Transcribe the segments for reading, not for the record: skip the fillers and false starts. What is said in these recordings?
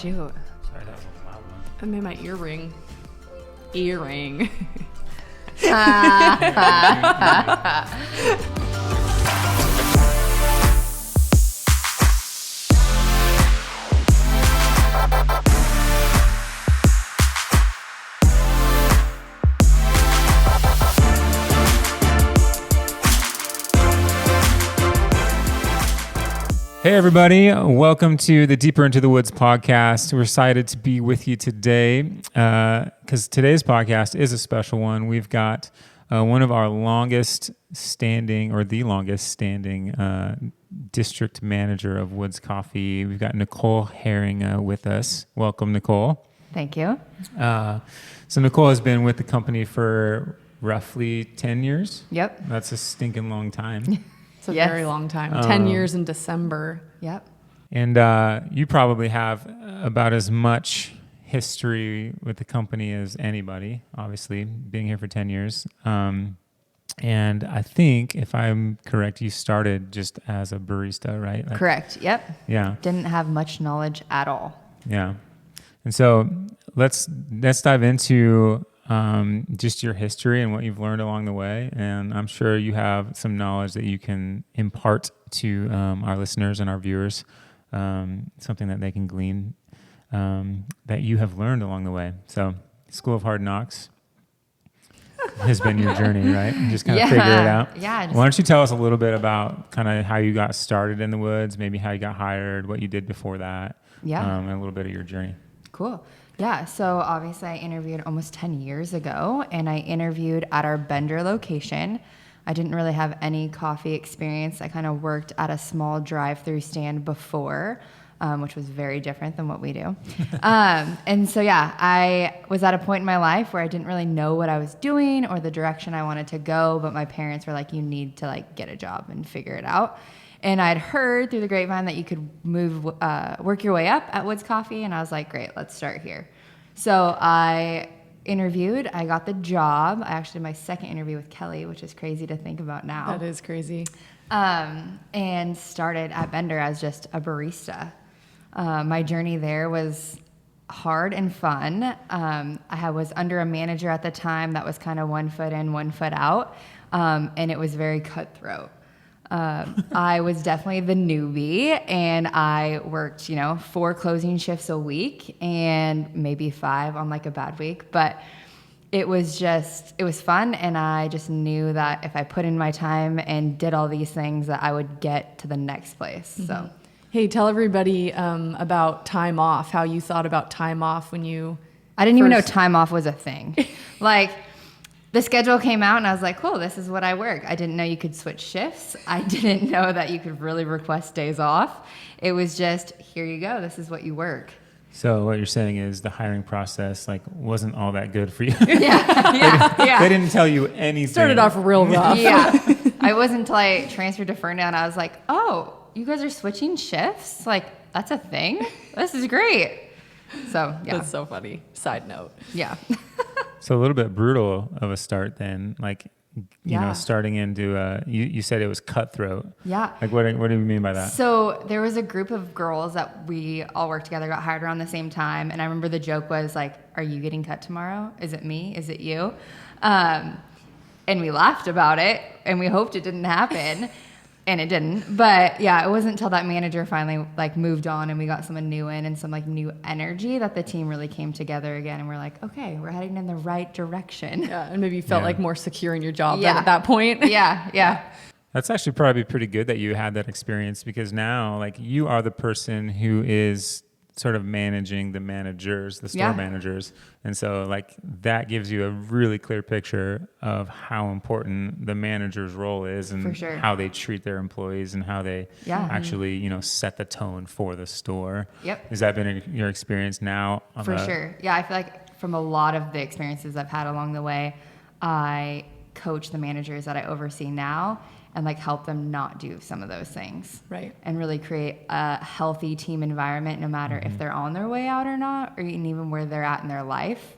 Shoot. Sorry, that was a loud one. I made my earring. Earring. Hey everybody, welcome to the Deeper Into the Woods podcast. We're excited to be with you today because today's podcast is a special one. We've got one of our longest standing district manager of Woods Coffee. We've got Nichole Heeringa with us. Welcome, Nichole. Thank you. So Nichole has been with the company for roughly 10 years. Yep. That's a stinking long time. It's a very long time. 10 years in December. Yep. And you probably have about as much history with the company as anybody, obviously, being here for 10 years. And I think, if I'm correct, you started just as a barista, right? Correct. Yep. Yeah. Didn't have much knowledge at all. Yeah. And so let's dive into just your history and what you've learned along the way. And I'm sure you have some knowledge that you can impart to our listeners and our viewers, something that they can glean that you have learned along the way. So School of Hard Knocks has been your journey, right? Just kind of figure it out. Yeah. Why don't you tell us a little bit about kind of how you got started in the woods, maybe how you got hired, what you did before that, and a little bit of your journey. Cool. Yeah, so obviously I interviewed almost 10 years ago, and I interviewed at our Bender location. I didn't really have any coffee experience. I kind of worked at a small drive-through stand before, which was very different than what we do. And so, yeah, I was at a point in my life where I didn't really know what I was doing or the direction I wanted to go, but my parents were like, you need to get a job and figure it out. And I'd heard through the grapevine that you could work your way up at Woods Coffee, and I was like, great, let's start here. So I interviewed, I got the job. I actually did my second interview with Kelly, which is crazy to think about now. That is crazy. And started at Bender as just a barista. My journey there was hard and fun. I was under a manager at the time that was kind of 1 foot in, 1 foot out, and it was very cutthroat. I was definitely the newbie, and I worked, 4 closing shifts a week and maybe 5 on a bad week. But it was fun. And I just knew that if I put in my time and did all these things, that I would get to the next place. Mm-hmm. So, hey, tell everybody about time off, how you thought about time off when you... I didn't even know time off was a thing. The schedule came out, and I was like, cool, this is what I work. I didn't know you could switch shifts. I didn't know that you could really request days off. It was just, here you go. This is what you work. So what you're saying is the hiring process wasn't all that good for you. Yeah. They didn't tell you anything. Started off real rough. Yeah. I wasn't until I transferred to Ferndale, and I was like, oh, you guys are switching shifts? That's a thing? This is great. So, yeah. That's so funny. Side note. Yeah. So a little bit brutal of a start then, starting into, you said it was cutthroat. Yeah. What do you mean by that? So there was a group of girls that we all worked together, got hired around the same time. And I remember the joke was are you getting cut tomorrow? Is it me? Is it you? And we laughed about it, and we hoped it didn't happen. And it didn't. But yeah, it wasn't until that manager finally moved on and we got someone new in and some new energy that the team really came together again. And we're like, okay, we're heading in the right direction. Yeah, and maybe you felt more secure in your job at that point. Yeah. That's actually probably pretty good that you had that experience, because now you are the person who is sort of managing the managers, the store managers. And so that gives you a really clear picture of how important the manager's role is, and how they treat their employees, and how they actually, set the tone for the store. Yep. Has that been your experience now? For sure. Yeah, I feel from a lot of the experiences I've had along the way, I coach the managers that I oversee now and help them not do some of those things. Right. And really create a healthy team environment, no matter if they're on their way out or not, or even where they're at in their life.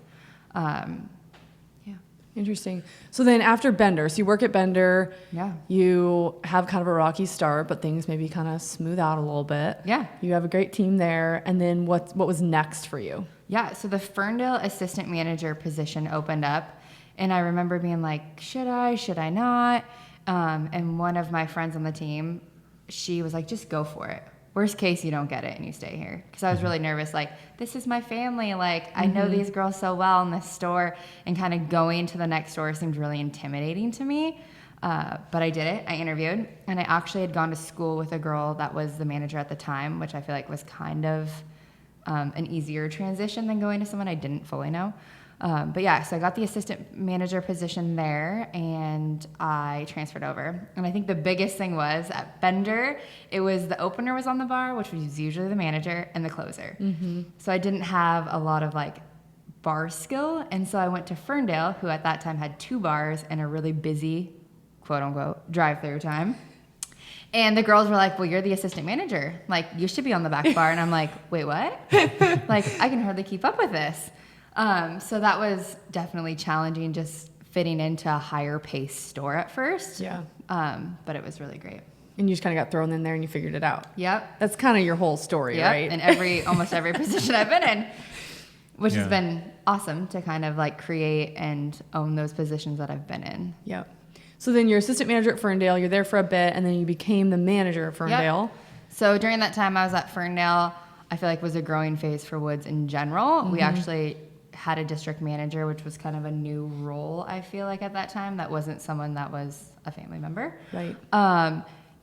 Interesting. So then after Bender, so you work at Bender. Yeah. You have kind of a rocky start, but things maybe kind of smooth out a little bit. Yeah. You have a great team there. And then what was next for you? Yeah, so the Ferndale assistant manager position opened up, and I remember being like, should I not? And one of my friends on the team, she was like, just go for it. Worst case, you don't get it and you stay here. Because I was really nervous, like, this is my family. Like, I know these girls so well in this store, and kind of going to the next store seemed really intimidating to me. But I did it. I interviewed, and I actually had gone to school with a girl that was the manager at the time, which I feel like was kind of an easier transition than going to someone I didn't fully know. But yeah, so I got the assistant manager position there, and I transferred over. And I think the biggest thing was at Bender, it was the opener was on the bar, which was usually the manager, and the closer. So I didn't have a lot of like bar skill. And so I went to Ferndale, who at that time had 2 bars and a really busy, quote unquote, drive-through time. And the girls were like, well, you're the assistant manager. Like, you should be on the back bar. And I'm like, wait, what? Like, I can hardly keep up with this. So that was definitely challenging, just fitting into a higher paced store at first. Yeah. But it was really great. And you just kind of got thrown in there and you figured it out. Yep. That's kind of your whole story, Yep. right? And almost every position I've been in, which Yeah. has been awesome to kind of like create and own those positions that I've been in. Yep. So then you're assistant manager at Ferndale, you're there for a bit, and then you became the manager at Ferndale. Yep. So during that time I was at Ferndale, I feel like was a growing phase for Woods in general. We actually had a district manager, which was kind of a new role, I feel like, at that time. That wasn't someone that was a family member. Right.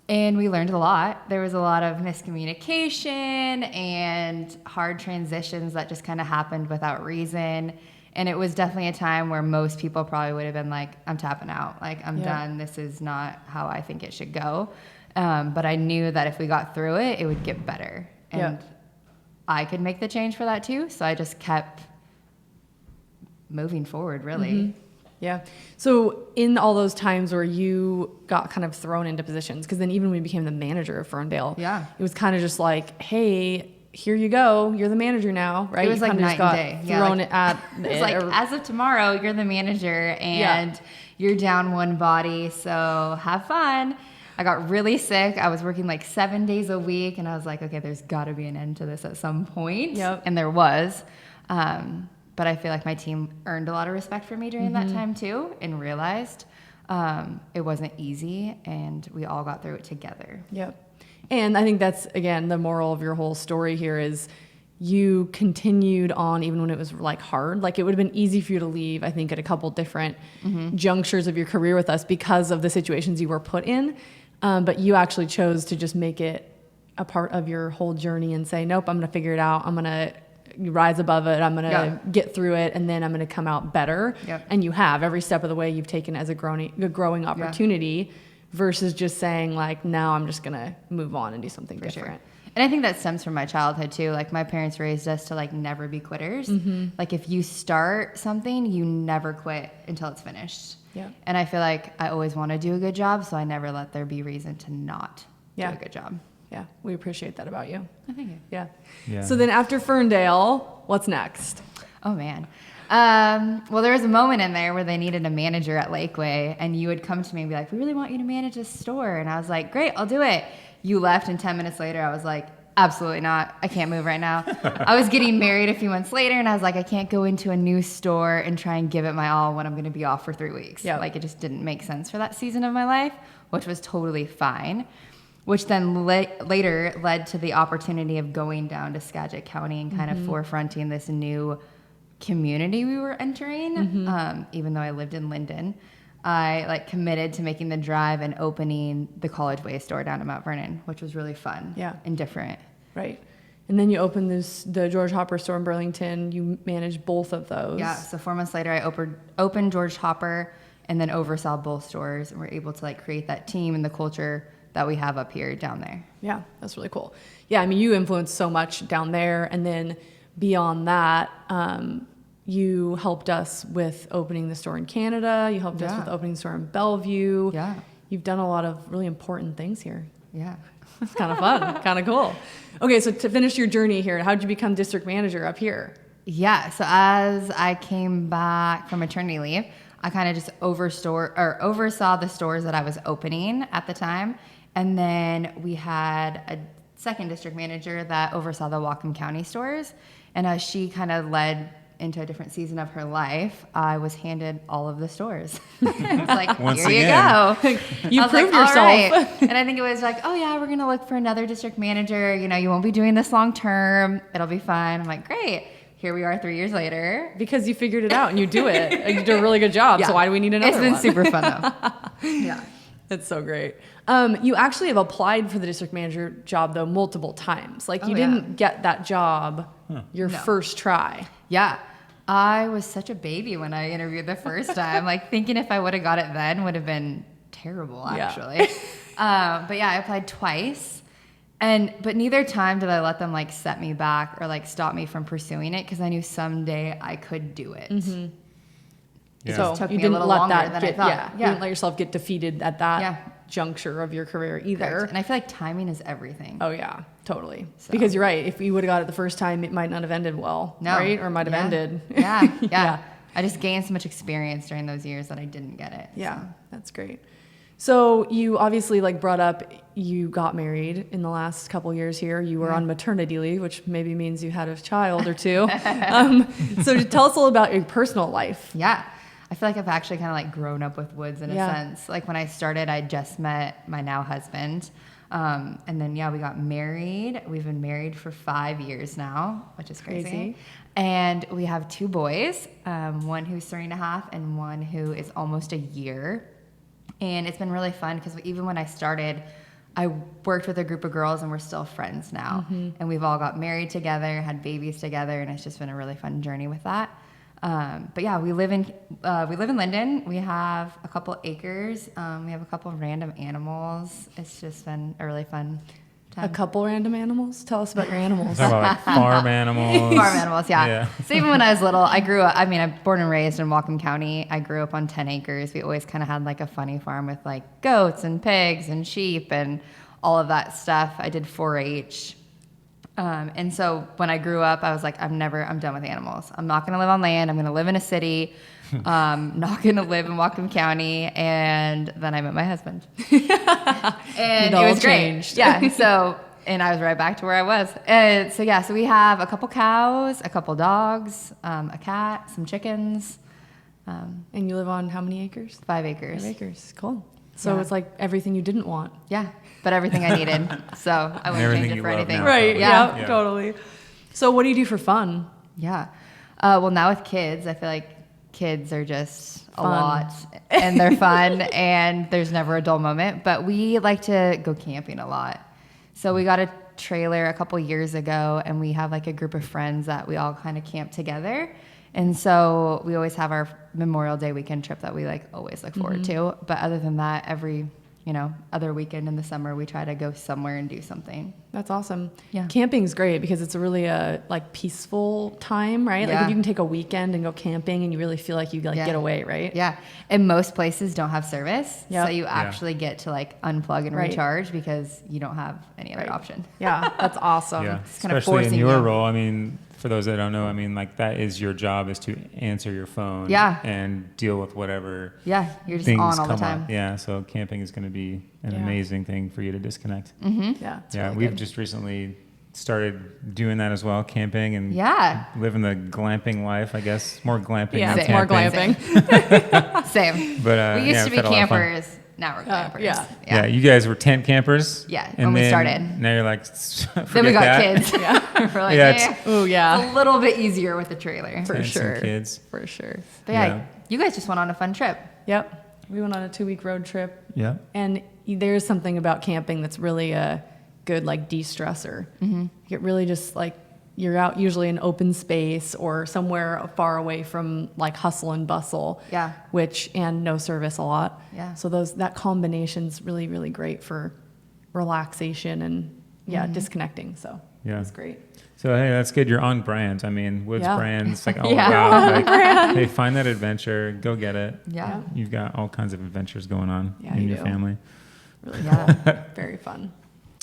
And we learned a lot. There was a lot of miscommunication and hard transitions that just kind of happened without reason. And it was definitely a time where most people probably would have been like, I'm tapping out. Like, I'm done. This is not how I think it should go. But I knew that if we got through it, it would get better. And I could make the change for that too. So I just kept moving forward, really. Yeah. So in all those times where you got kind of thrown into positions, because then even when you became the manager of Ferndale, it was kind of just like, hey, here you go. You're the manager now, right? It was you like night and day. Thrown at it's like, as of tomorrow, you're the manager and you're down one body. So have fun. I got really sick. I was working like 7 days a week, and I was like, okay, there's got to be an end to this at some point. And there was. But I feel like my team earned a lot of respect for me during that time too, and realized it wasn't easy, and we all got through it together. Yep. And I think that's, again, the moral of your whole story here is you continued on even when it was like hard. Like, it would have been easy for you to leave, I think, at a couple different junctures of your career with us because of the situations you were put in. But you actually chose to just make it a part of your whole journey and say, nope, I'm going to figure it out. I'm going to rise above it. I'm going to get through it, and then I'm going to come out better. And you have every step of the way you've taken as a growing opportunity versus just saying like, now I'm just going to move on and do something different. Sure. And I think that stems from my childhood too. Like, my parents raised us to like never be quitters. Like, if you start something, you never quit until it's finished. And I feel like I always want to do a good job, so I never let there be reason to not do a good job. Yeah, we appreciate that about you. Oh, thank you. Yeah. So then after Ferndale, what's next? Oh, man. Well, there was a moment in there where they needed a manager at Lakeway, and you would come to me and be like, we really want you to manage this store. And I was like, great, I'll do it. You left, and 10 minutes later, I was like, absolutely not. I can't move right now. I was getting married a few months later, and I was like, I can't go into a new store and try and give it my all when I'm going to be off for 3 weeks. Like, it just didn't make sense for that season of my life, which was totally fine. Which then later led to the opportunity of going down to Skagit County and kind of forefronting this new community we were entering. Even though I lived in Linden, I like committed to making the drive and opening the College Way store down in Mount Vernon, which was really fun and different. Right. And then you opened the George Hopper store in Burlington. You managed both of those. Yeah. So 4 months later, I opened George Hopper and then oversaw both stores, and we're able to like create that team and the culture that we have up here down there. Yeah, that's really cool. Yeah, I mean, you influenced so much down there, and then beyond that, you helped us with opening the store in Canada. You helped us with opening the store in Bellevue. Yeah. You've done a lot of really important things here. Yeah. It's kind of fun, kind of cool. Okay, so to finish your journey here, how did you become district manager up here? Yeah, so as I came back from maternity leave, I kind of just oversaw the stores that I was opening at the time. And then we had a second district manager that oversaw the Whatcom County stores. And as she kind of led into a different season of her life, I was handed all of the stores. It was like, Once here again. you go. You I was proved like, yourself. all right. And I think it was like, oh yeah, we're going to look for another district manager. You know, you won't be doing this long term. It'll be fine. I'm like, great. Here we are 3 years later. Because you figured it out and you do it. And you do a really good job. Yeah. So why do we need another It's been one? super fun though. Yeah. That's so great. You actually have applied for the district manager job though multiple times. Like you Oh, yeah. didn't get that job your No. first try. Yeah. I was such a baby when I interviewed the first time. Like thinking if I would have got it then would have been terrible Yeah. actually. But yeah, I applied twice. But neither time did I let them like set me back or like stop me from pursuing it because I knew someday I could do it. Yeah. So took you me a didn't little let longer that than I get, thought. yeah, you Yeah. didn't let yourself get defeated at that Yeah. juncture of your career either. Correct. And I feel like timing is everything. Oh yeah, totally. So- Because you're right. If you would have got it the first time, it might not have ended well, No. right? Or it might have Yeah. ended. Yeah. Yeah. Yeah. I just gained so much experience during those years that I didn't get it. Yeah, that's great. So you obviously like brought up you got married in the last couple years here. You were on maternity leave, which maybe means you had a child or two. So tell us a little about your personal life. Yeah. I feel like I've actually kind of like grown up with Woods in a Yeah. sense. Like when I started, I just met my now husband. And then, yeah, we got married. We've been married for 5 years now, which is crazy. Crazy. And we have 2 boys, one who's 3.5 and one who is almost a year. And it's been really fun because even when I started, I worked with a group of girls and we're still friends now. And we've all got married together, had babies together, and it's just been a really fun journey with that. But yeah, we live in Linden. We have a couple acres. We have a couple of random animals. It's just been a really fun time. A couple random animals? Tell us about your animals. Talk about like farm animals. Farm animals, yeah. Yeah. So even when I was little, I grew up, I mean, I'm born and raised in Whatcom County. I grew up on 10 acres. We always kind of had like a funny farm with like goats and pigs and sheep and all of that stuff. I did 4-H. And so when I grew up, I was like, I'm done with animals. I'm not going to live on land. I'm going to live in a city. Not going to live in Whatcom County. And then I met my husband. And It it all was great. changed. Yeah. So, and I was right back to where I was. And so, yeah, so we have a couple cows, a couple dogs, a cat, some chickens, And you live on how many acres? 5 acres. 5 acres. Cool. So Yeah. it's like everything you didn't want. Yeah. But everything I needed. So I wouldn't Everything change it you for love anything. now. Right. Yeah. Yeah. Totally. So what do you do for fun? Yeah. Well, now with kids, I feel like kids are just a Fun. lot and they're fun and there's never a dull moment. But we like to go camping a lot. So we got a trailer a couple years ago and we have like a group of friends that we all kind of camp together. And so we always have our Memorial Day weekend trip that we like always look forward to. But other than that, every, other weekend in the summer, we try to go somewhere and do something. That's awesome. Yeah. Camping's great because it's a really like peaceful time, right? Like Yeah. if you can take a weekend and go camping and you really feel like you like Yeah. get away, right? Yeah. And most places don't have service. Yep. So you actually get to like unplug and Right. recharge because you don't have any other Right. option. Yeah, that's awesome. Yeah, kind of especially in forcing your you. role. I mean, for those that don't know, I mean, like that is your job is to answer your phone. Yeah. And deal with whatever Yeah. You're just things on all the come time. up. Yeah. So camping is going to be an Yeah. amazing thing for you to disconnect. Yeah, it's Yeah, really we've good. just recently started doing that as well, camping and Yeah. living the glamping life. I guess more glamping. Yeah, than it's more camping. glamping. Same. But we used yeah, to we've be had a lot of fun. campers. Now we're glampers. yeah. Yeah, you guys were tent campers. Yeah, and when we then started. Now you're like, Then we got that. kids. Yeah. We're like, Yeah, yeah, Oh it's yeah, a little bit easier with the trailer. for Tents and sure. kids. For sure. But yeah, Yeah. you guys just went on a fun trip. Yep. We went on a 2-week road trip. Yeah. And there's something about camping that's really a good like de-stressor. It really just like you're out usually in open space or somewhere far away from like hustle and bustle. Yeah. And no service a lot. Yeah. So that combination's really, really great for relaxation and disconnecting. So Yeah. it's great. So hey, that's good. You're on brand. I mean, Woods Yeah. brands like all Yeah. about. Like, hey, find that adventure. Go get it. Yeah. You've got all kinds of adventures going on Yeah, in you your do. family. Really Yeah. cool. Very fun.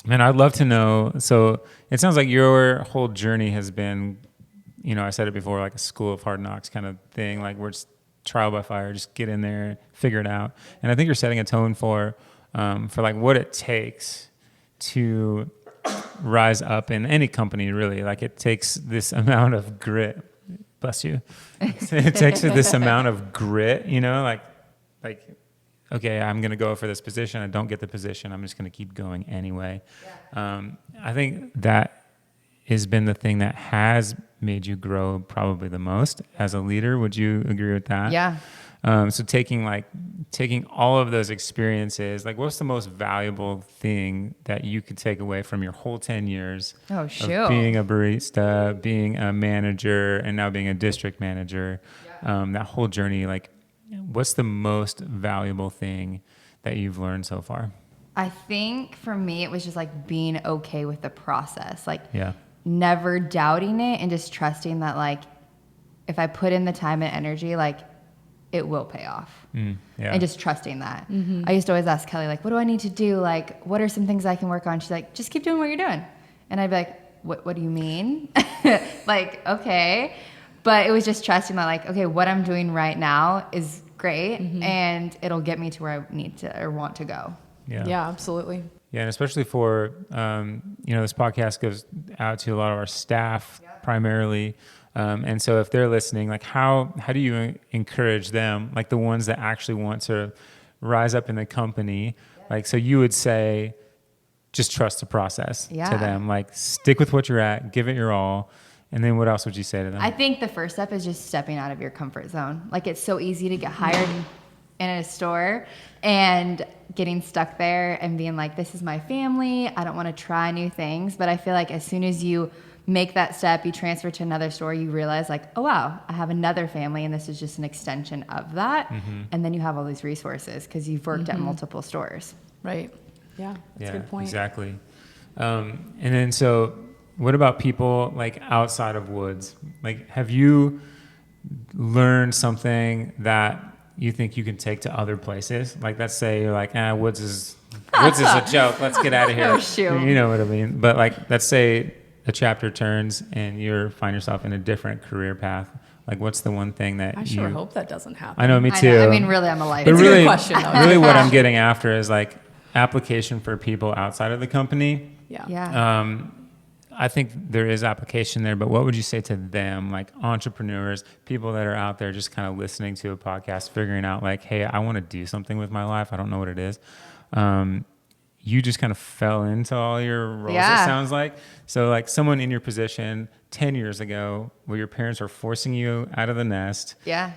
Man, I'd love to know. So it sounds like your whole journey has been, I said it before, like a school of hard knocks kind of thing. Like where it's trial by fire, just get in there, figure it out. And I think you're setting a tone for like what it takes to rise up in any company, really. Like it takes this amount of grit. Bless you. It takes this amount of grit, you know, like, okay, I'm going to go for this position. I don't get the position. I'm just going to keep going anyway. Yeah. I think that has been the thing that has made you grow probably the most as a leader. Would you agree with that? Yeah. So taking all of those experiences, like what's the most valuable thing that you could take away from your whole 10 years Oh, of shoot. being a barista, being a manager, and now being a district manager, that whole journey, like what's the most valuable thing that you've learned so far? I think for me, it was just like being okay with the process, like Yeah. never doubting it and just trusting that like if I put in the time and energy, like it will pay off. Yeah. And just trusting that. I used to always ask Kelly, like, what do I need to do? Like, what are some things I can work on? She's like, just keep doing what you're doing. And I'd be like, what do you mean? Like, okay. But it was just trusting that like, okay, what I'm doing right now is great and it'll get me to where I need to or want to go. Yeah, absolutely. Yeah, and especially for, this podcast goes out to a lot of our staff primarily. And so if they're listening, like how do you encourage them, like the ones that actually want to rise up in the company? Like, so you would say, just trust the process to them, like stick with what you're at, give it your all. And then what else would you say to them? I think the first step is just stepping out of your comfort zone. Like it's so easy to get hired in a store and getting stuck there and being like, this is my family. I don't want to try new things. But I feel like as soon as you make that step, you transfer to another store, you realize like, oh, wow, I have another family and this is just an extension of that. And then you have all these resources because you've worked at multiple stores. Right. Yeah, that's a good point. Exactly. And then so what about people like outside of Woods? Like, have you learned something that you think you can take to other places? Like, let's say you're like, Woods is a joke. Let's get out of here. Oh, shoot. You know what I mean? But like, let's say a chapter turns and you find yourself in a different career path. Like, what's the one thing that I sure hope that doesn't happen. I know, me too. I mean, really, I'm a life. But It's really, a good question, though. really what I'm getting after is like application for people outside of the company. Yeah. I think there is application there, but what would you say to them, like entrepreneurs, people that are out there just kind of listening to a podcast, figuring out like, hey, I want to do something with my life. I don't know what it is. You just kind of fell into all your roles, it sounds like. So like someone in your position 10 years ago where your parents are forcing you out of the nest. Yeah.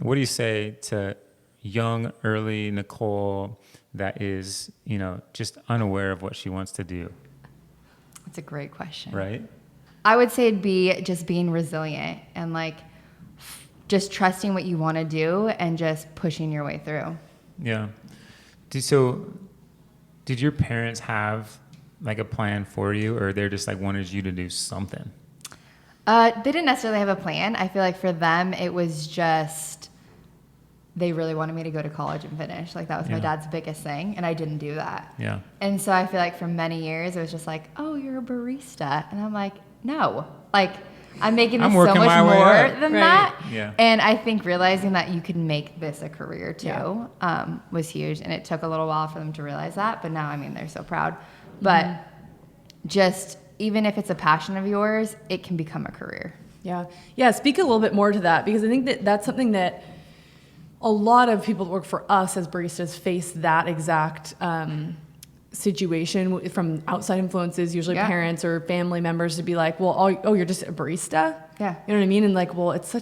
What do you say to young, early Nichole that is, just unaware of what she wants to do? That's a great question. Right? I would say it'd be just being resilient and like just trusting what you want to do and just pushing your way through. Yeah. Did your parents have like a plan for you, or they just like wanted you to do something? They didn't necessarily have a plan. I feel like for them, it was just they really wanted me to go to college and finish. Like that was my dad's biggest thing, and I didn't do that. Yeah. And so I feel like for many years, it was just like, oh, you're a barista. And I'm like, no. Like, I'm making this so much more than that. Yeah. And I think realizing that you can make this a career too was huge. And it took a little while for them to realize that. But now, I mean, they're so proud. But just even if it's a passion of yours, it can become a career. Yeah. Yeah. Speak a little bit more to that, because I think that that's something that a lot of people that work for us as baristas face that exact situation from outside influences, usually parents or family members, to be like, well, you're just a barista? Yeah. You know what I mean? And like, well, it's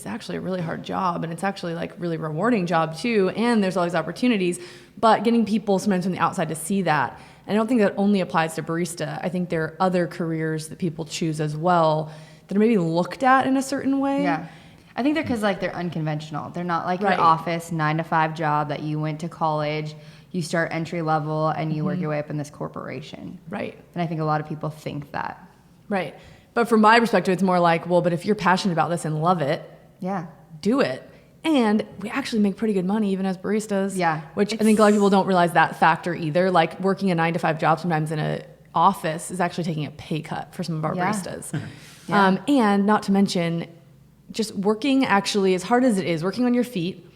actually a really hard job, and it's actually like really rewarding job too. And there's all these opportunities, but getting people sometimes from the outside to see that. And I don't think that only applies to barista. I think there are other careers that people choose as well that are maybe looked at in a certain way. Yeah. I think they're unconventional. They're not like your office 9-to-5 job that you went to college, you start entry level, and you work your way up in this corporation. Right. And I think a lot of people think that. Right. But from my perspective, it's more like, well, but if you're passionate about this and love it, do it. And we actually make pretty good money even as baristas. Yeah. Which I think a lot of people don't realize that factor either. Like working a 9-to-5 job sometimes in an office is actually taking a pay cut for some of our baristas. And not to mention, just working actually, as hard as it is, working on your feet,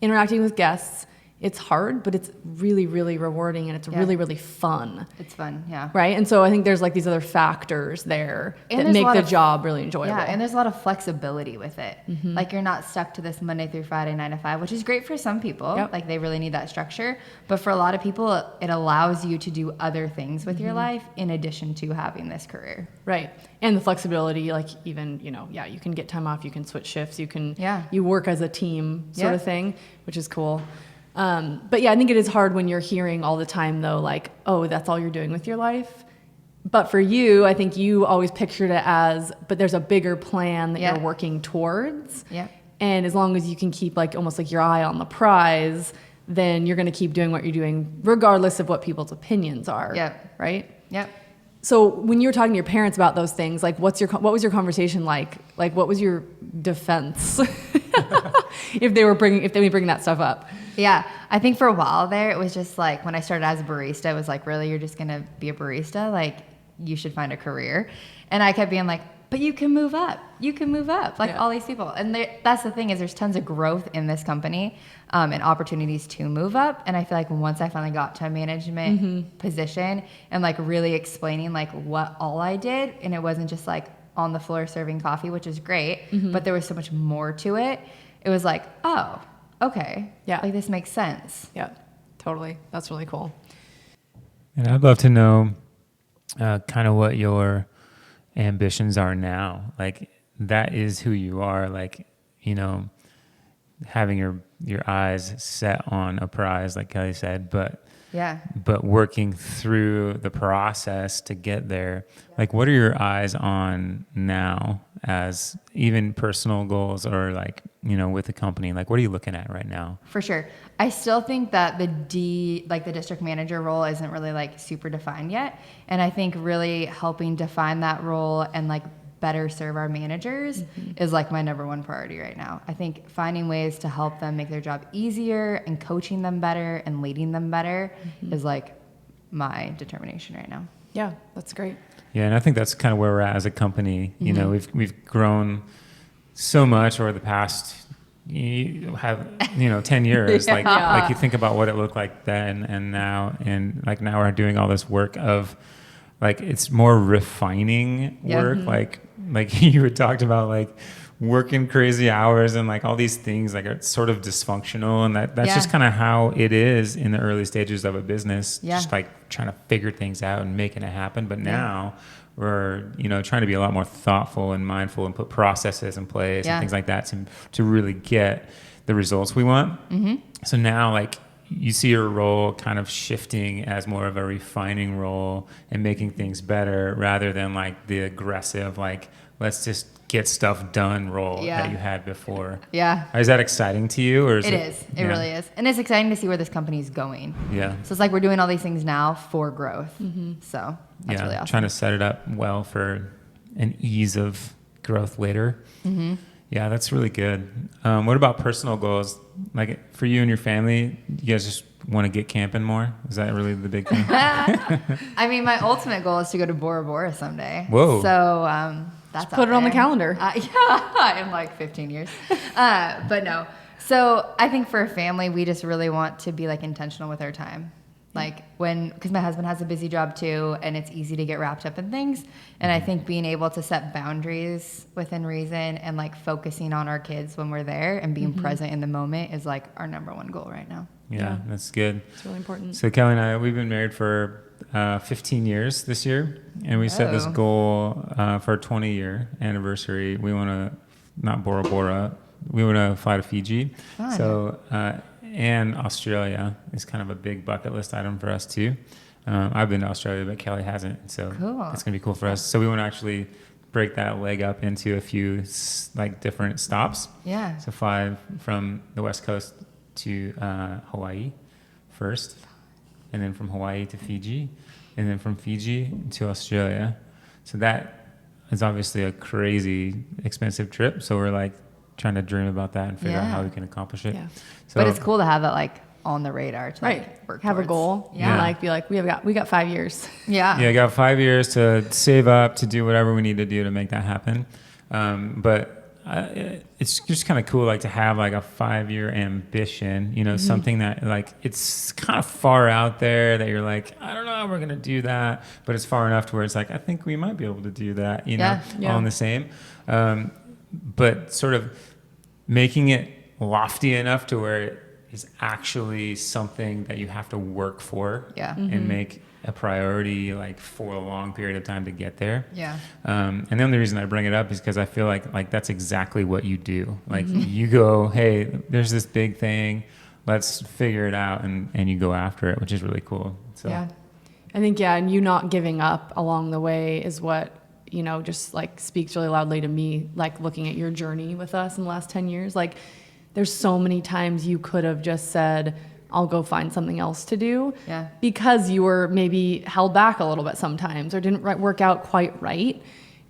interacting with guests, it's hard, but it's really, really rewarding, and it's really, really fun. It's fun, yeah. Right? And so I think there's like these other factors there that make the job really enjoyable. Yeah, and there's a lot of flexibility with it. Like you're not stuck to this Monday through Friday 9 to 5, which is great for some people. Yep. Like they really need that structure. But for a lot of people, it allows you to do other things with your life in addition to having this career. Right. And the flexibility, like even, you know, you can get time off, you can switch shifts, you work as a team sort of thing, which is cool. But yeah, I think it is hard when you're hearing all the time though, like, oh, that's all you're doing with your life. But for you, I think you always pictured it as, but there's a bigger plan that you're working towards. Yeah. And as long as you can keep like almost like your eye on the prize, then you're going to keep doing what you're doing regardless of what people's opinions are. Yep. Right? Yep. So when you were talking to your parents about those things, like what was your conversation like? Like what was your defense if they bring that stuff up? Yeah, I think for a while there, it was just like when I started as a barista, it was like, really, you're just going to be a barista? Like, you should find a career. And I kept being like, but you can move up. You can move up, like all these people. And that's the thing is there's tons of growth in this company and opportunities to move up. And I feel like once I finally got to a management position and like really explaining like what all I did, and it wasn't just like on the floor serving coffee, which is great, but there was so much more to it. It was like, oh, okay. Yeah. Like this makes sense. Yeah, totally. That's really cool. And I'd love to know kind of what your ambitions are now. Like that is who you are. Like, you know, having your eyes set on a prize, like Kelly said, but working through the process to get there. Like, what are your eyes on now as even personal goals or like, you know, with the company? Like, what are you looking at right now? For sure. I still think that the district manager role isn't really like super defined yet. And I think really helping define that role and like better serve our managers is like my number one priority right now. I think finding ways to help them make their job easier and coaching them better and leading them better is like my determination right now. Yeah, that's great. Yeah, and I think that's kind of where we're at as a company. You know, we've grown so much over the past 10 years. Like you think about what it looked like then and now, and like now we're doing all this work of like it's more refining work. Like you had talked about like working crazy hours and like all these things like it's sort of dysfunctional, and that's just kind of how it is in the early stages of a business, just like trying to figure things out and making it happen. But now we're, you know, trying to be a lot more thoughtful and mindful and put processes in place and things like that to really get the results we want. So now like you see your role kind of shifting as more of a refining role and making things better rather than like the aggressive, like, let's just get stuff done role that you had before. Yeah. Is that exciting to you? Or is it is. It really is. And it's exciting to see where this company is going. Yeah. So it's like we're doing all these things now for growth. So that's really awesome. Trying to set it up well for an ease of growth later. Yeah, that's really good. What about personal goals? Like for you and your family, you guys just want to get camping more? Is that really the big thing? I mean, my ultimate goal is to go to Bora Bora someday. Whoa. So that's put it on the calendar. In like 15 years. But no. So I think for a family, we just really want to be like intentional with our time. Like because my husband has a busy job too, and it's easy to get wrapped up in things. And I think being able to set boundaries within reason and like focusing on our kids when we're there and being present in the moment is like our number one goal right now. Yeah, that's good. It's really important. So Kelly and I, we've been married for 15 years this year, and we set this goal for our 20-year anniversary. We want to, not Bora Bora, we want to fly to Fiji. Fun. So, and Australia is kind of a big bucket list item for us too. I've been to Australia, but Kelly hasn't, so it's gonna be cool for us. So we want to actually break that leg up into a few like different stops. Yeah. So fly from the West Coast to Hawaii first, and then from Hawaii to Fiji, and then from Fiji to Australia. So that is obviously a crazy expensive trip. So we're like trying to dream about that and figure out how we can accomplish it. Yeah. So, but it's cool to have that like on the radar to like work have towards. A goal. And like be like, we got 5 years. Yeah. Yeah, got 5 years to save up to do whatever we need to do to make that happen. But it's just kind of cool, like to have like a 5-year ambition, you know, something that like it's kind of far out there that you're like, I don't know how we're going to do that, but it's far enough to where it's like, I think we might be able to do that, you know, all in the same. But sort of making it lofty enough to where it is actually something that you have to work for and make a priority like for a long period of time to get there. And the only reason I bring it up is because I feel like that's exactly what you do. Like you go, hey, there's this big thing, let's figure it out, and you go after it, which is really cool. So I think and you not giving up along the way is what, you know, just like speaks really loudly to me, like looking at your journey with us in the last 10 years. Like there's so many times you could have just said, I'll go find something else to do because you were maybe held back a little bit sometimes or didn't work out quite right.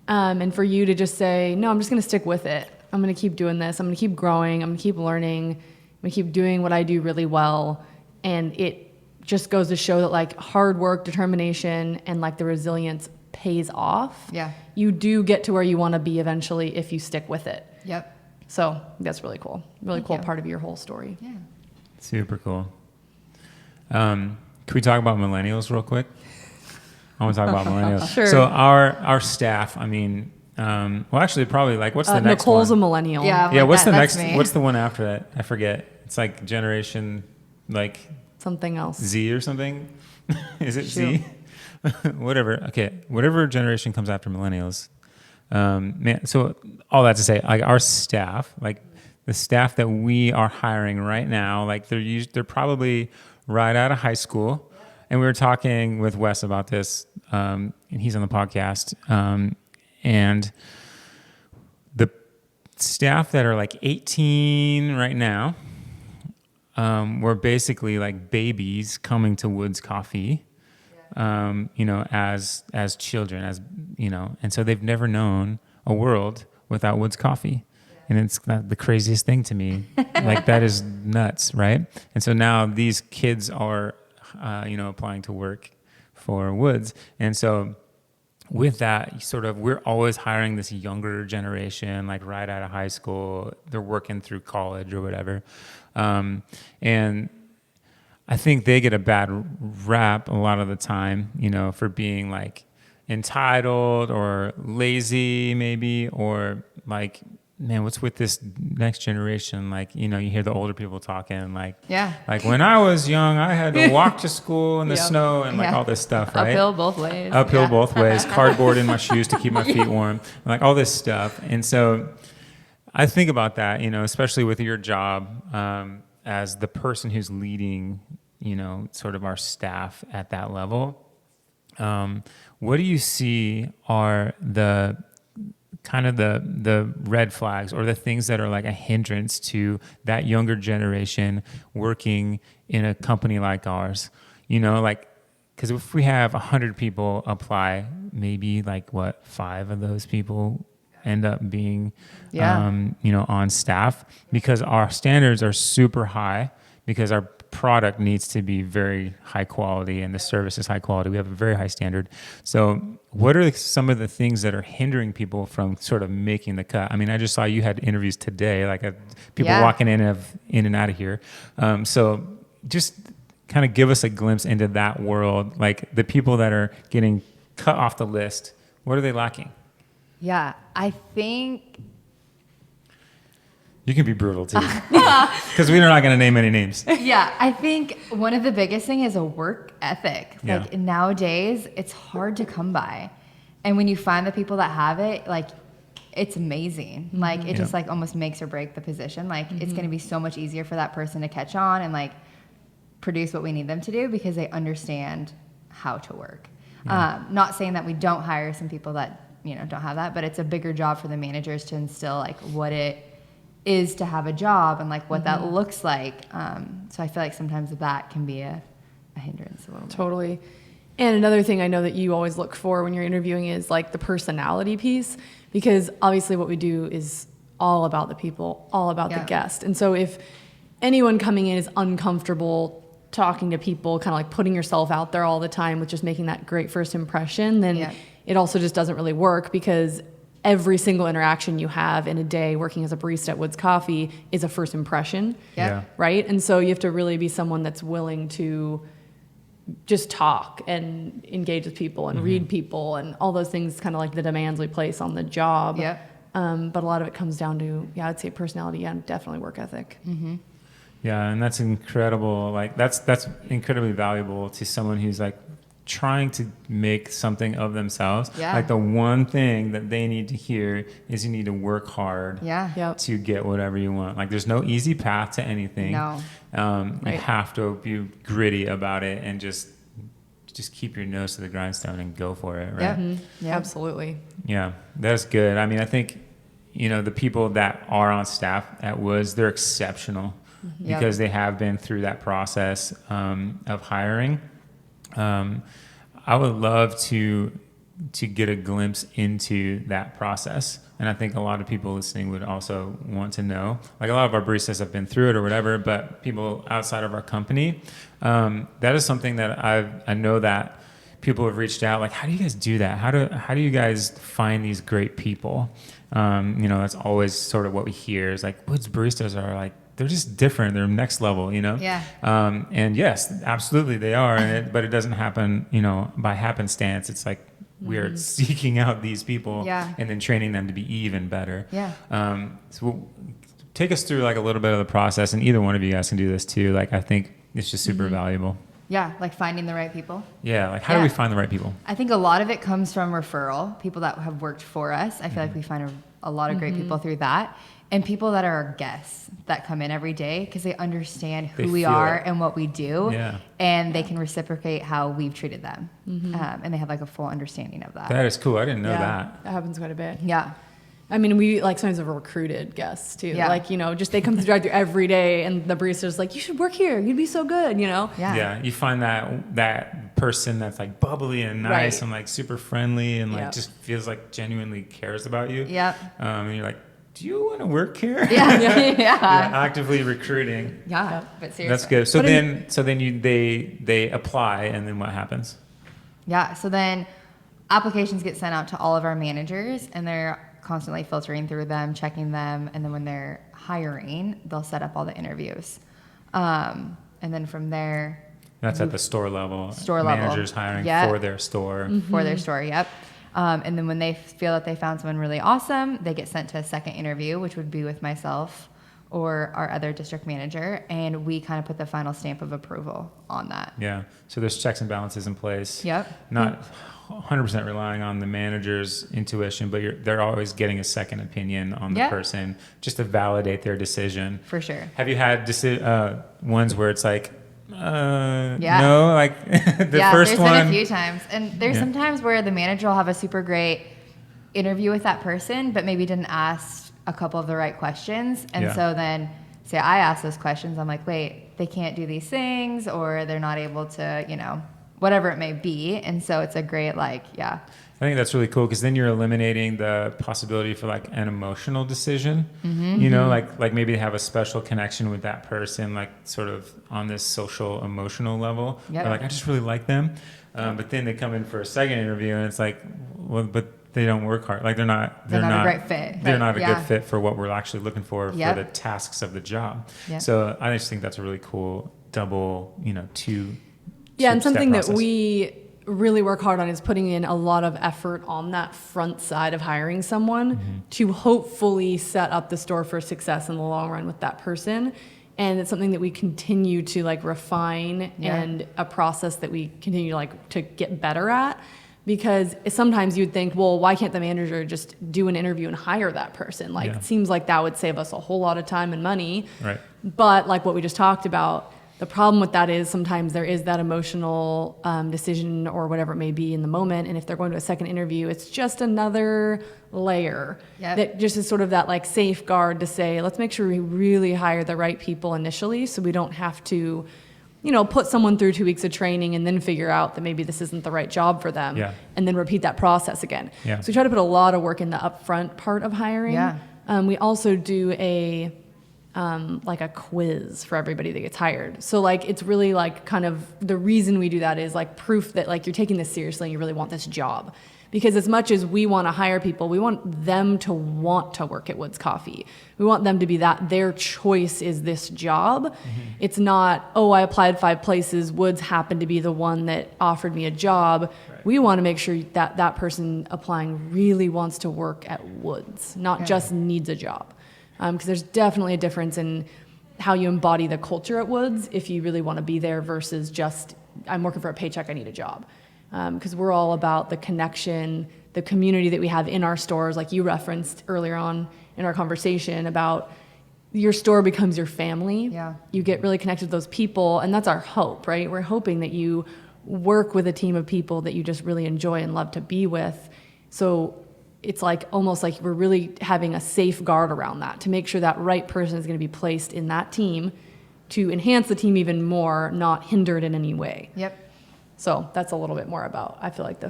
And for you to just say, no, I'm just going to stick with it. I'm going to keep doing this. I'm going to keep growing. I'm going to keep learning. I'm going to keep doing what I do really well. And it just goes to show that like hard work, determination, and like the resilience pays off. You do get to where you want to be eventually if you stick with it. So that's really cool. Really cool part of your whole story. Super cool. Can we talk about millennials real quick? I want to talk about millennials. Sure. So our staff, I mean, well, actually, probably like what's the next Nicole's one? a millennial. What's the next? Me. What's the one after that? I forget. It's like generation, like Something else. Z or something. Is it Z? Whatever. Okay, whatever generation comes after millennials. Man, so all that to say, like our staff, like the staff that we are hiring right now, like they're probably right out of high school. And we were talking with Wes about this, and he's on the podcast. And the staff that are like 18 right now, were basically like babies coming to Woods Coffee, you know, as children, as you know, and so they've never known a world without Woods Coffee. And it's the craziest thing to me. Like that is nuts, right? And so now these kids are, you know, applying to work for Woods. And so with that, sort of, we're always hiring this younger generation, like right out of high school. They're working through college or whatever. And I think they get a bad rap a lot of the time, you know, for being like entitled or lazy maybe, or like, man, what's with this next generation? Like, you know, you hear the older people talking like, like when I was young, I had to walk to school in the snow and like all this stuff, right? Uphill both ways. Uphill both ways, cardboard in my shoes to keep my feet warm, like all this stuff. And so I think about that, you know, especially with your job as the person who's leading, you know, sort of our staff at that level. What do you see are the kind of the red flags or the things that are like a hindrance to that younger generation working in a company like ours? You know, like, because if we have 100 people apply, maybe like 5 of those people end up being, you know, on staff, because our standards are super high, because our product needs to be very high quality and the service is high quality. We have a very high standard. So what are some of the things that are hindering people from sort of making the cut? I mean, I just saw you had interviews today, like people walking in and out of here. So just kind of give us a glimpse into that world, like the people that are getting cut off the list. What are they lacking? Yeah, I think... You can be brutal too, because we're not going to name any names. Yeah, I think one of the biggest thing is a work ethic. Like nowadays, it's hard to come by, and when you find the people that have it, like it's amazing. Like it just like almost makes or break the position. Like it's going to be so much easier for that person to catch on and like produce what we need them to do because they understand how to work. Not saying that we don't hire some people that, you know, don't have that, but it's a bigger job for the managers to instill like what it is to have a job and like what that looks like. So I feel like sometimes that can be a hindrance a little bit. Totally. And another thing I know that you always look for when you're interviewing is like the personality piece, because obviously what we do is all about the people, all about the guest. And so if anyone coming in is uncomfortable talking to people, kind of like putting yourself out there all the time with just making that great first impression, then it also just doesn't really work, because every single interaction you have in a day working as a barista at Woods Coffee is a first impression. Yeah. Right. And so you have to really be someone that's willing to just talk and engage with people and read people and all those things, kind of like the demands we place on the job. Yeah. But a lot of it comes down to, I'd say personality and definitely work ethic. Mm-hmm. Yeah, and that's incredible. Like that's incredibly valuable to someone who's like trying to make something of themselves. Yeah. Like the one thing that they need to hear is you need to work hard Yeah. to get whatever you want. Like there's no easy path to anything. No. You have to be gritty about it and just keep your nose to the grindstone and go for it, right? Yeah. Mm-hmm. Yeah. Absolutely. Yeah, that's good. I mean, I think, the people that are on staff at Woods, they're exceptional because they have been through that process of hiring. I would love to get a glimpse into that process. And I think a lot of people listening would also want to know. Like a lot of our baristas have been through it or whatever, but people outside of our company, that is something that I know that people have reached out. Like, how do you guys do that? How do you guys find these great people? That's always sort of what we hear is like, Woods baristas are like, they're just different. They're next level, Yeah. And yes, absolutely they are. But it doesn't happen, by happenstance. It's like we're seeking out these people and then training them to be even better. Yeah. So take us through like a little bit of the process, and either one of you guys can do this too. Like, I think it's just super valuable. Yeah. Like finding the right people. Yeah. Like, how do we find the right people? I think a lot of it comes from referral, people that have worked for us. I feel like we find a lot of great people through that. And people that are our guests that come in every day because they understand who we are and what we do. Yeah. And they can reciprocate how we've treated them. And they have like a full understanding of that. That is cool. I didn't know that. That happens quite a bit. Yeah. I mean, we like sometimes have recruited guests too. Yeah. Like, just they come to drive through every day and the barista's like, you should work here. You'd be so good, Yeah. Yeah. You find that person that's like bubbly and nice and like super friendly and like just feels like genuinely cares about you. Yeah. And you're like, do you want to work here? Yeah. You're actively recruiting. Yeah. But seriously. That's good. So they apply, and then what happens? Yeah. So then applications get sent out to all of our managers, and they're constantly filtering through them, checking them, and then when they're hiring, they'll set up all the interviews. And then from there, That's at the store level. Store level. Managers hiring for their store. for their store. Yep. And then when they feel that they found someone really awesome, they get sent to a second interview, which would be with myself or our other district manager, and we kind of put the final stamp of approval on that. Yeah. So there's checks and balances in place. Yep. Not 100% relying on the manager's intuition, but they're always getting a second opinion on the person just to validate their decision. For sure. Have you had ones where it's like, no, like the first one? There's been a few times. And there's some times where the manager will have a super great interview with that person, but maybe didn't ask a couple of the right questions. And so then, say I ask those questions, I'm like, wait, they can't do these things, or they're not able to, whatever it may be. And so it's a great, I think that's really cool because then you're eliminating the possibility for like an emotional decision, like maybe they have a special connection with that person, like sort of on this social emotional level. Yep. They're like, I just really like them. But then they come in for a second interview and it's like, well, but they don't work hard. Like they're not a great fit. They're not a good fit for what we're actually looking for the tasks of the job. Yep. So I just think that's a really cool double, two. Yeah. And something process. that we really work hard on is putting in a lot of effort on that front side of hiring someone to hopefully set up the store for success in the long run with that person. And it's something that we continue to refine and a process that we continue to get better at, because sometimes you'd think, well, why can't the manager just do an interview and hire that person? It seems like that would save us a whole lot of time and money. Right. But like what we just talked about, the problem with that is sometimes there is that emotional decision or whatever it may be in the moment. And if they're going to a second interview, it's just another layer that just is sort of that safeguard to say, let's make sure we really hire the right people initially so we don't have to, put someone through 2 weeks of training and then figure out that maybe this isn't the right job for them and then repeat that process again. So we try to put a lot of work in the upfront part of hiring. We also do a quiz for everybody that gets hired. So it's really kind of the reason we do that is proof that you're taking this seriously and you really want this job. Because as much as we want to hire people, we want them to want to work at Woods Coffee. We want them to be that their choice is this job. It's not, oh, I applied 5 places, Woods happened to be the one that offered me a job. Right. We want to make sure that that person applying really wants to work at Woods, not just needs a job. Because there's definitely a difference in how you embody the culture at Woods if you really want to be there versus just, I'm working for a paycheck, I need a job. Because we're all about the connection, the community that we have in our stores, like you referenced earlier on in our conversation about your store becomes your family. Yeah. You get really connected to those people, and that's our hope, right? We're hoping that you work with a team of people that you just really enjoy and love to be with. So it's like almost like we're really having a safeguard around that to make sure that right person is going to be placed in that team to enhance the team even more, not hinder it in any way. Yep. So that's a little bit more about, I feel like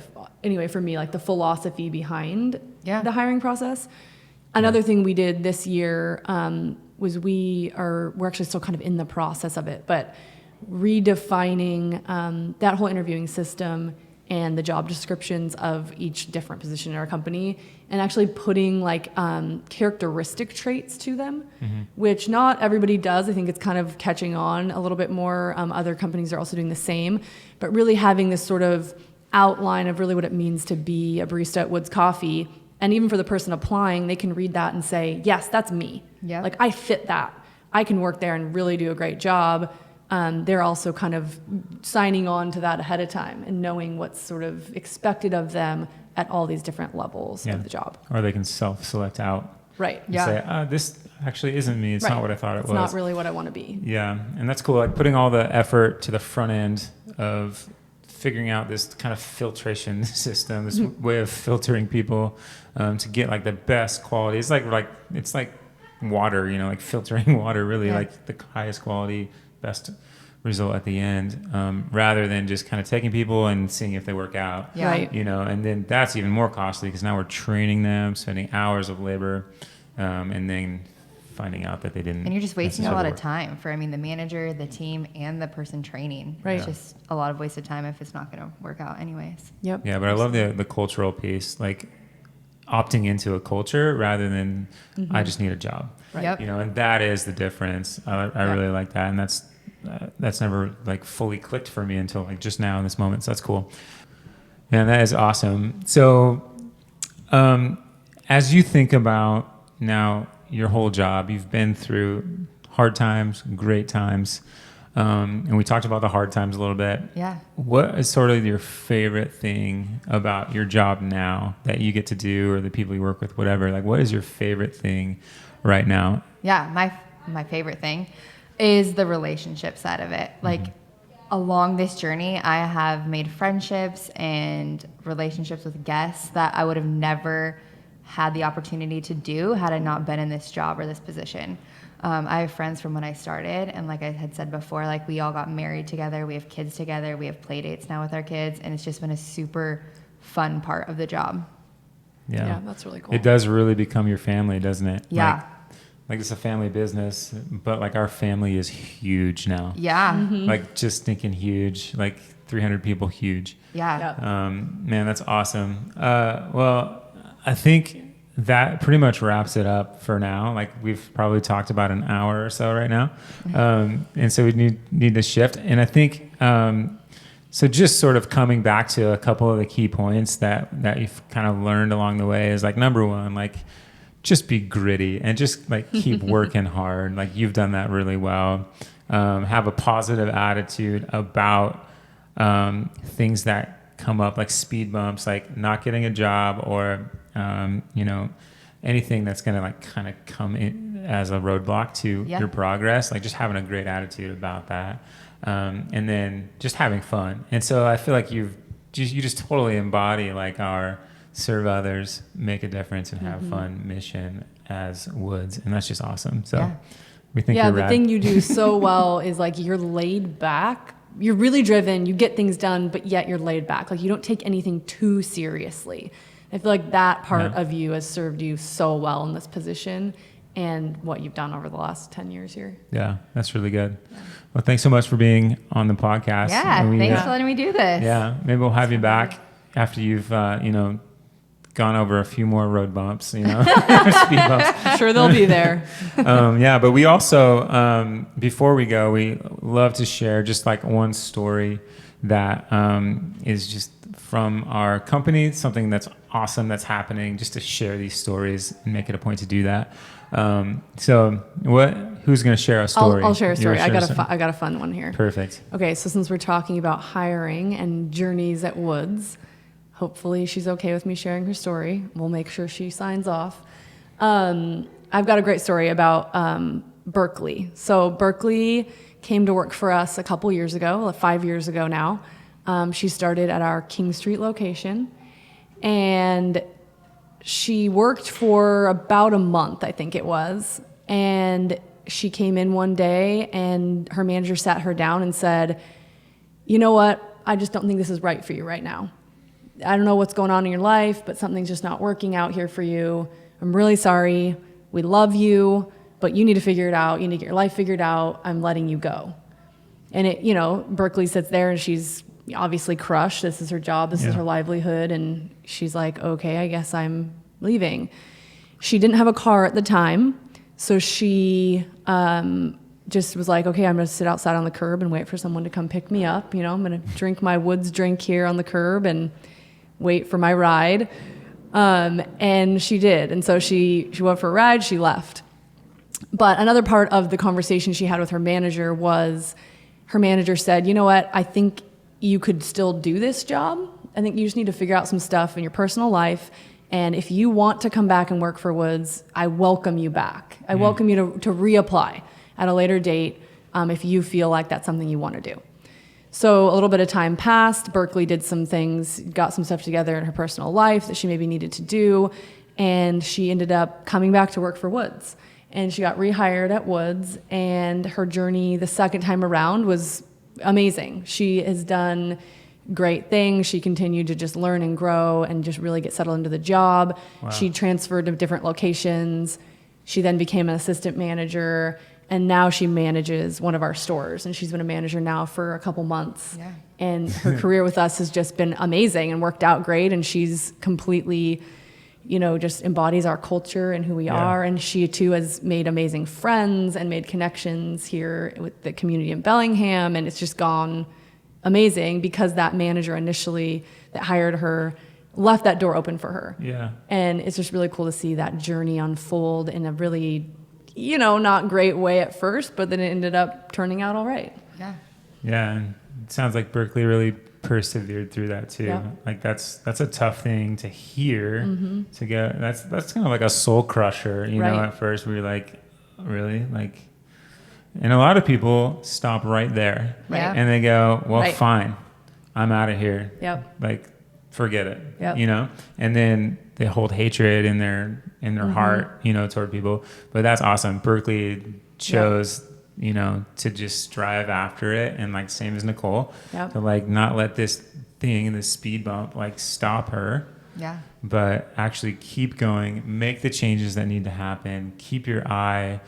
anyway, for me, like the philosophy behind the hiring process. Another thing we did this year was we're actually still kind of in the process of it, but redefining that whole interviewing system and the job descriptions of each different position in our company, and actually putting like characteristic traits to them, which not everybody does. I think it's kind of catching on a little bit more. Other companies are also doing the same, but really having this sort of outline of really what it means to be a barista at Woods Coffee. And even for the person applying, they can read that and say, yes, that's me. Yeah. Like I fit that. I can work there and really do a great job. They're also kind of signing on to that ahead of time and knowing what's sort of expected of them at all these different levels of the job. Or they can self-select out. Right. And say, this actually isn't me. It's not what I thought it was. It's not really what I want to be. Yeah. And that's cool. Like putting all the effort to the front end of figuring out this kind of filtration system, this way of filtering people to get like the best quality. It's like water, like filtering water, really like the highest quality, best result at the end, rather than just kind of taking people and seeing if they work out. Yeah. Right. And then that's even more costly because now we're training them, spending hours of labor, and then finding out that they didn't. And you're just wasting a lot of work. time for, the manager, the team, and the person training. Right. It's just a lot of wasted time if it's not going to work out anyways. Yep. Yeah, but I love the cultural piece, like opting into a culture rather than I just need a job. Right. Yep. And that is the difference. I really like that, and that's never like fully clicked for me until like just now in this moment. So that's cool. Man, that is awesome. So, as you think about now your whole job, you've been through hard times, great times, and we talked about the hard times a little bit. Yeah. What is sort of your favorite thing about your job now that you get to do, or the people you work with, whatever? Like, what is your favorite thing right now? Yeah, my favorite thing is the relationship side of it. Like along this journey, I have made friendships and relationships with guests that I would have never had the opportunity to do had I not been in this job or this position. I have friends from when I started, and like I had said before, like we all got married together, we have kids together, we have play dates now with our kids, and it's just been a super fun part of the job. Yeah, that's really cool. It does really become your family, doesn't it? Yeah. Like it's a family business, but like our family is huge now. Yeah. Like just thinking huge, like 300 people huge. Yeah. Yep. Man, that's awesome. Well, I think that pretty much wraps it up for now. Like we've probably talked about an hour or so right now. And so we need to shift. And I think, so just sort of coming back to a couple of the key points that you've kind of learned along the way is like, number one, like just be gritty and just like keep working hard. Like you've done that really well. Have a positive attitude about things that come up, like speed bumps, like not getting a job, or anything that's gonna like kind of come in as a roadblock to your progress. Like just having a great attitude about that, and then just having fun. And so I feel like you just totally embody like our serve others, make a difference, and have fun mission as Woods, and that's just awesome. So we think you're the rad. thing you do so well is like you're laid back. You're really driven. You get things done, but yet you're laid back. Like you don't take anything too seriously. I feel like that part of you has served you so well in this position and what you've done over the last 10 years here. Yeah, that's really good. Well, thanks so much for being on the podcast. Yeah, thanks for letting me do this. Yeah, maybe we'll have you back after you've gone over a few more road bumps, speed bumps. I'm sure they'll be there. Yeah, but we also, before we go, we love to share just like one story that is just from our company, something that's awesome that's happening, just to share these stories and make it a point to do that. So who's going to share a story? I'll share a story. You're I got a fun one here. Perfect. Okay, so since we're talking about hiring and journeys at Woods, hopefully she's okay with me sharing her story. We'll make sure she signs off. I've got a great story about Berkeley. So Berkeley came to work for us a couple years ago, like 5 years ago now. She started at our King Street location, and she worked for about a month, I think it was. And she came in one day, and her manager sat her down and said, "You know what? I just don't think this is right for you right now. I don't know what's going on in your life, but something's just not working out here for you. I'm really sorry. We love you, but you need to figure it out. You need to get your life figured out. I'm letting you go." And Berkeley sits there, and she's obviously crushed. This is her job. This is her livelihood. And she's like, okay, I guess I'm leaving. She didn't have a car at the time. So she just was like, okay, I'm going to sit outside on the curb and wait for someone to come pick me up. I'm going to drink my Woods drink here on the curb and wait for my ride. And she did. And so she went for a ride. She left. But another part of the conversation she had with her manager was, her manager said, "You know what? I think you could still do this job. I think you just need to figure out some stuff in your personal life. And if you want to come back and work for Woods, I welcome you back. I welcome you to reapply at a later date if you feel like that's something you want to do." So a little bit of time passed. Berkeley did some things, got some stuff together in her personal life that she maybe needed to do. And she ended up coming back to work for Woods. And she got rehired at Woods. And her journey the second time around was amazing. She has done great things. She continued to just learn and grow and just really get settled into the job. Wow. She transferred to different locations. She then became an assistant manager, and now she manages one of our stores. And she's been a manager now for a couple months. Yeah. And her career with us has just been amazing and worked out great. And she's completely, just embodies our culture and who we are. And she too has made amazing friends and made connections here with the community in Bellingham. And it's just gone amazing because that manager initially that hired her left that door open for her. Yeah. And it's just really cool to see that journey unfold in a really, not great way at first, but then it ended up turning out all right. Yeah. Yeah. And it sounds like Berkeley really persevered through that too. Yeah. Like that's a tough thing to hear. To go. That's kind of like a soul crusher, at first where you're like, really? Like, and a lot of people stop right there. Right. And they go, well, fine, I'm out of here. Yep. Like, forget it. Yep. And then they hold hatred in their heart, toward people. But that's awesome. Berkeley chose, to just strive after it, and like same as Nichole, to like not let this thing, this speed bump, like stop her. Yeah. But actually keep going, make the changes that need to happen, keep your eye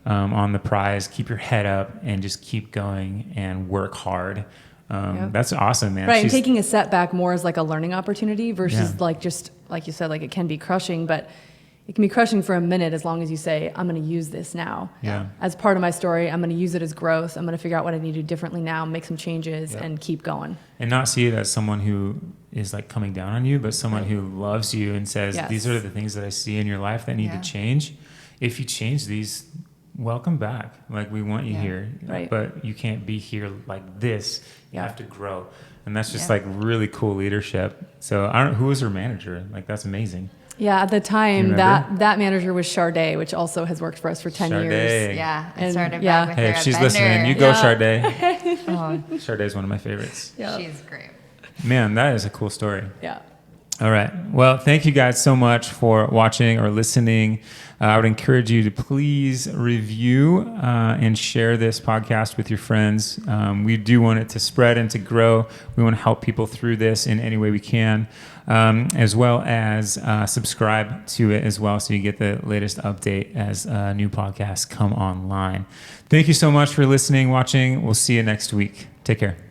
on the prize, keep your head up, and just keep going and work hard. That's awesome, man. Right, and taking a setback more as like a learning opportunity versus like just, like you said, like it can be crushing, but it can be crushing for a minute as long as you say, I'm going to use this now. Yeah. As part of my story, I'm going to use it as growth. I'm going to figure out what I need to do differently now, make some changes, and keep going. And not see it as someone who is like coming down on you, but someone who loves you and says, these are the things that I see in your life that need to change. If you change these, welcome back. Like, we want you here, but you can't be here like this. You have to grow. And that's just like really cool leadership. So who was her manager? Like, that's amazing. Yeah, at the time, that manager was Sharday, which also has worked for us for 10 years. Yeah, I started back with her if she's listening, you go Sharday. Sharday is one of my favorites. Yeah. She's great. Man, that is a cool story. Yeah. All right. Well, thank you guys so much for watching or listening. I would encourage you to please review and share this podcast with your friends. We do want it to spread and to grow. We want to help people through this in any way we can, as well as subscribe to it as well so you get the latest update as new podcasts come online. Thank you so much for listening, watching. We'll see you next week. Take care.